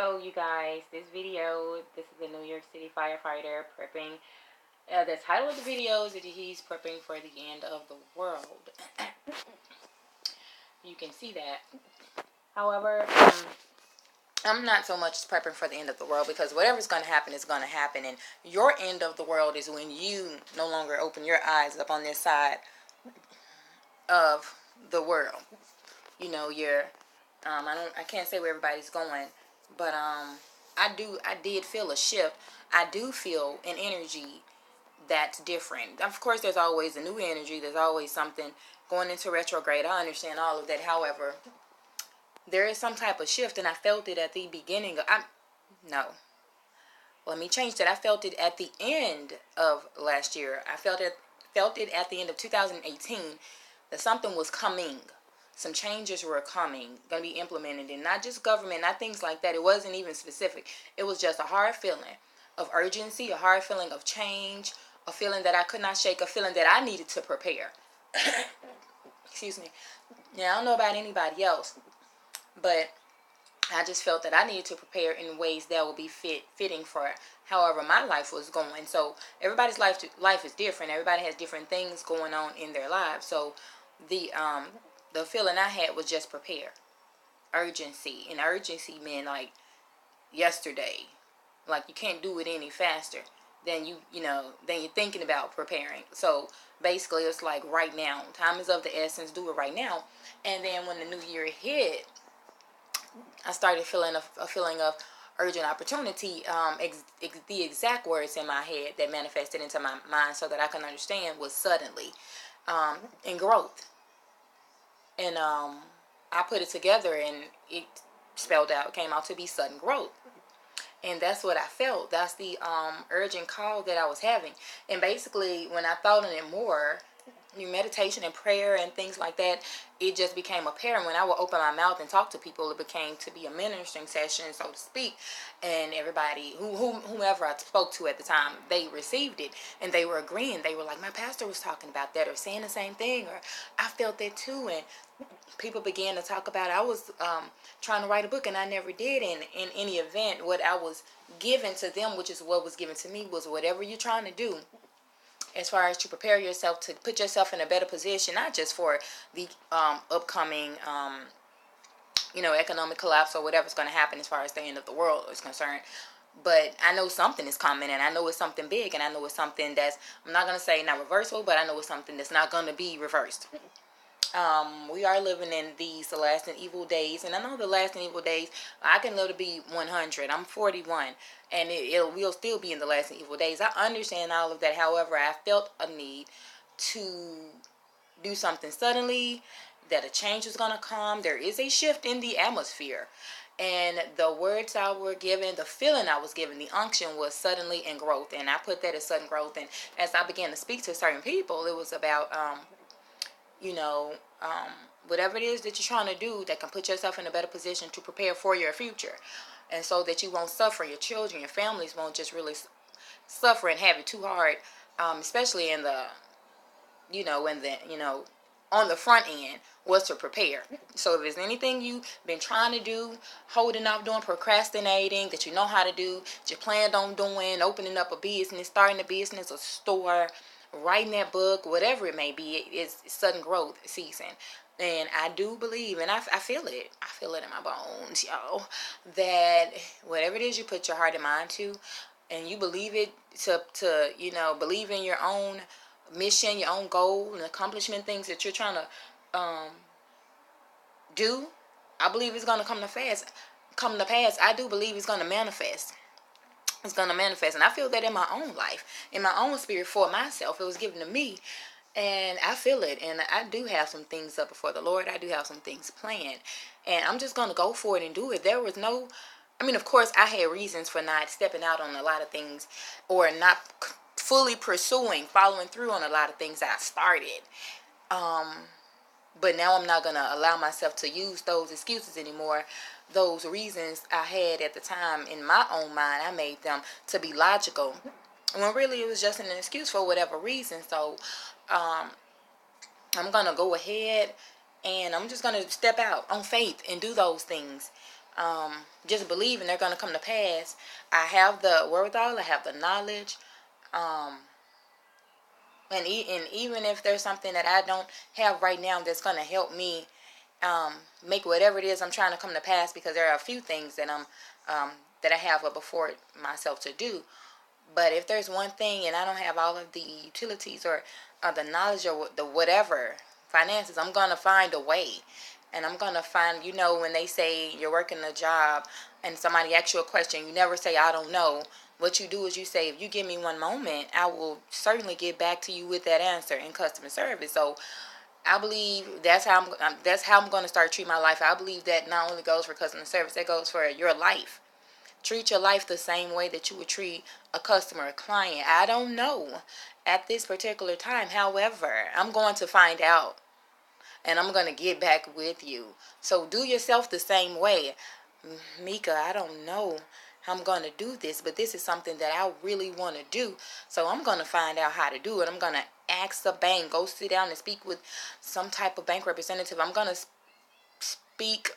So you guys, this is a New York City firefighter prepping. The title of the video is that he's prepping for the end of the world. You can see that. However, I'm not so much prepping for the end of the world, because whatever's going to happen is going to happen. And your end of the world is when you no longer open your eyes up on this side of the world. You know, I can't say where everybody's going, but I did feel a shift. I do feel an energy that's different. Of course, there's always a new energy. There's always something going into retrograde. I understand all of that. However, there is some type of shift, and I felt it at the beginning. No. Let me change that. I felt it at the end of last year. I felt it at the end of 2018 that something was coming. Some changes were coming, going to be implemented, and not just government, not things like that. It wasn't even specific. It was just a hard feeling of urgency, a hard feeling of change, a feeling that I could not shake, a feeling that I needed to prepare. Excuse me. Now, I don't know about anybody else, but I just felt that I needed to prepare in ways that would be fitting for however my life was going. So everybody's life is different. Everybody has different things going on in their lives. So the feeling I had was just prepare. Urgency. And urgency meant like yesterday. Like you can't do it any faster than than you're thinking about preparing. So basically it's like right now. Time is of the essence. Do it right now. And then when the new year hit, I started feeling a feeling of urgent opportunity. The exact words in my head that manifested into my mind so that I can understand was suddenly, and growth. And I put it together, and it came out to be sudden growth. And that's what I felt. That's the urgent call that I was having. And basically, when I thought on it more, meditation and prayer and things like that, it just became apparent. When I would open my mouth and talk to people, it became to be a ministering session, so to speak. And everybody, whomever I spoke to at the time, they received it and they were agreeing. They were like, my pastor was talking about that, or saying the same thing, or I felt that too. And people began to talk about it. I was trying to write a book, and I never did. And in any event, what I was given to them, which is what was given to me, was whatever you're trying to do as far as to prepare yourself to put yourself in a better position, not just for the upcoming economic collapse or whatever's going to happen as far as the end of the world is concerned. But I know something is coming, and I know it's something big, and I know it's something that's, I'm not going to say not reversible, but I know it's something that's not going to be reversed. We are living in these last and evil days, and I know the last and evil days, I can live to be 100. I'm 41, and we'll still be in the last and evil days. I understand all of that. However, I felt a need to do something suddenly, that a change was going to come. There is a shift in the atmosphere, and the words I were given, the feeling I was given, the unction was suddenly and growth, and I put that as sudden growth. And as I began to speak to certain people, it was about whatever it is that you're trying to do that can put yourself in a better position to prepare for your future, and so that you won't suffer, your children, your families won't just really suffer and have it too hard, especially in the on the front end, was to prepare. So if there's anything you've been trying to do, holding off doing, procrastinating, that you know how to do, that you planned on doing, opening up a business, starting a business, a store, writing that book, whatever it may be, it's sudden growth season. And I do believe, and I feel it. I feel it in my bones, y'all, that whatever it is you put your heart and mind to, and you believe it to believe in your own mission, your own goal, and accomplishment, things that you're trying to do, I believe it's going to come to pass. I do believe it's going to manifest. It's going to manifest. And I feel that in my own life, in my own spirit, for myself. It was given to me, and I feel it. And I do have some things up before the Lord. I do have some things planned, and I'm just going to go for it and do it. There was no, of course, I had reasons for not stepping out on a lot of things, or not fully following through on a lot of things that I started. But now I'm not going to allow myself to use those excuses anymore. Those reasons I had at the time in my own mind, I made them to be logical, when really it was just an excuse for whatever reason. So I'm going to go ahead, and I'm just going to step out on faith and do those things. just believe and they're going to come to pass. I have the wherewithal, I have the knowledge, and even if there's something that I don't have right now that's going to help me make whatever it is I'm trying to come to pass, because there are a few things that that I have before myself to do. But if there's one thing and I don't have all of the utilities or the knowledge or the whatever finances, I'm going to find a way. And I'm going to find, when they say you're working a job and somebody asks you a question, you never say, I don't know. What you do is you say, if you give me one moment, I will certainly get back to you with that answer in customer service. So I believe that's how I'm going to start treating my life. I believe that not only goes for customer service, that goes for your life. Treat your life the same way that you would treat a customer, a client. I don't know at this particular time. However, I'm going to find out and I'm going to get back with you. So do yourself the same way. Mika, I don't know how I'm going to do this, but this is something that I really want to do. So I'm going to find out how to do it. I'm going to ask the bank, go sit down and speak with some type of bank representative. I'm going to speak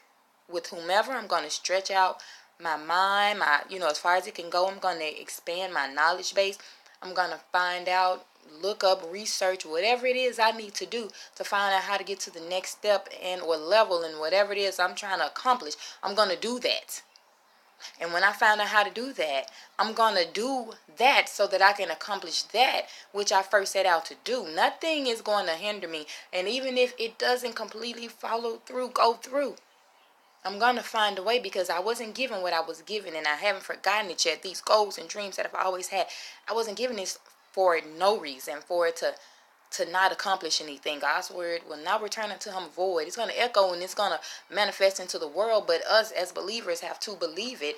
with whomever. I'm going to stretch out my mind, as far as it can go. I'm going to expand my knowledge base. I'm going to find out, look up, research, whatever it is I need to do to find out how to get to the next step or level and whatever it is I'm trying to accomplish. I'm going to do that. And when I find out how to do that, I'm going to do that so that I can accomplish that which I first set out to do. Nothing is going to hinder me. And even if it doesn't completely go through, I'm going to find a way, because I wasn't given what I was given, and I haven't forgotten it yet. These goals and dreams that I've always had, I wasn't given this for no reason, for it to not accomplish anything. God's word will not return unto him void. It's going to echo and it's going to manifest into the world, but us as believers have to believe it.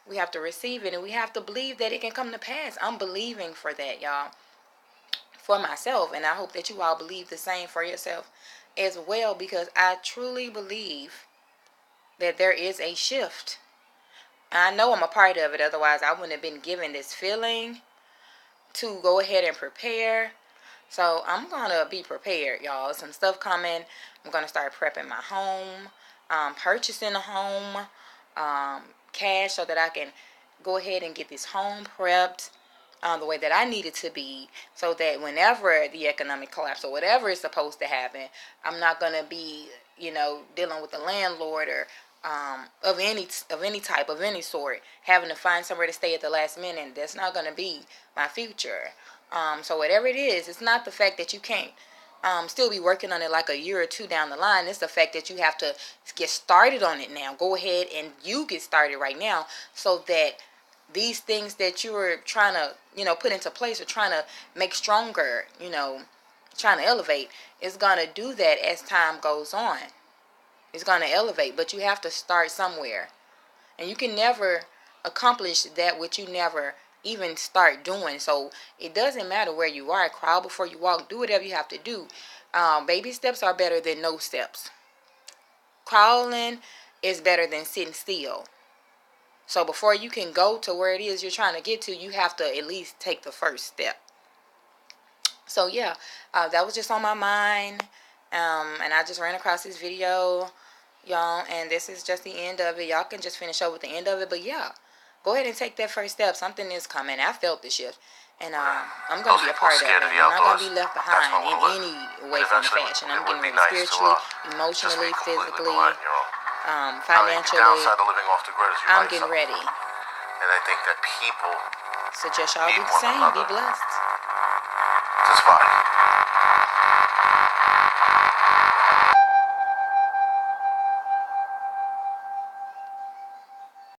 We have to receive it, and we have to believe that it can come to pass. I'm believing for that, y'all, for myself, and I hope that you all believe the same for yourself as well, because I truly believe that there is a shift. I know I'm a part of it, otherwise I wouldn't have been given this feeling to go ahead and prepare. So I'm going to be prepared, y'all. Some stuff coming. I'm going to start prepping my home, purchasing a home, cash, so that I can go ahead and get this home prepped the way that I need it to be, so that whenever the economic collapse or whatever is supposed to happen, I'm not going to be, dealing with the landlord or of any type, of any sort, having to find somewhere to stay at the last minute. That's not going to be my future. So whatever it is, it's not the fact that you can't still be working on it like a year or two down the line. It's the fact that you have to get started on it now. Go ahead and you get started right now, so that these things that you were trying to, put into place or trying to make stronger, trying to elevate, is going to do that as time goes on. It's going to elevate, but you have to start somewhere. And you can never accomplish that which you never even start doing. So it doesn't matter where you are. Crawl before you walk. Do whatever you have to do. Baby steps are better than no steps. Crawling is better than sitting still. So before you can go to where it is you're trying to get to, you have to at least take the first step. So yeah, that was just on my mind. And I just ran across this video, y'all, and this is just the end of it. Y'all can just finish up with the end of it, but yeah, go ahead and take that first step. Something is coming. I felt the shift, and I'm going to be a part of it. I'm not going to be left behind in any way, form, or fashion. I'm getting ready spiritually, emotionally, physically, financially. I'm getting ready. And I think that people suggest y'all do the same. Be blessed. It's fine.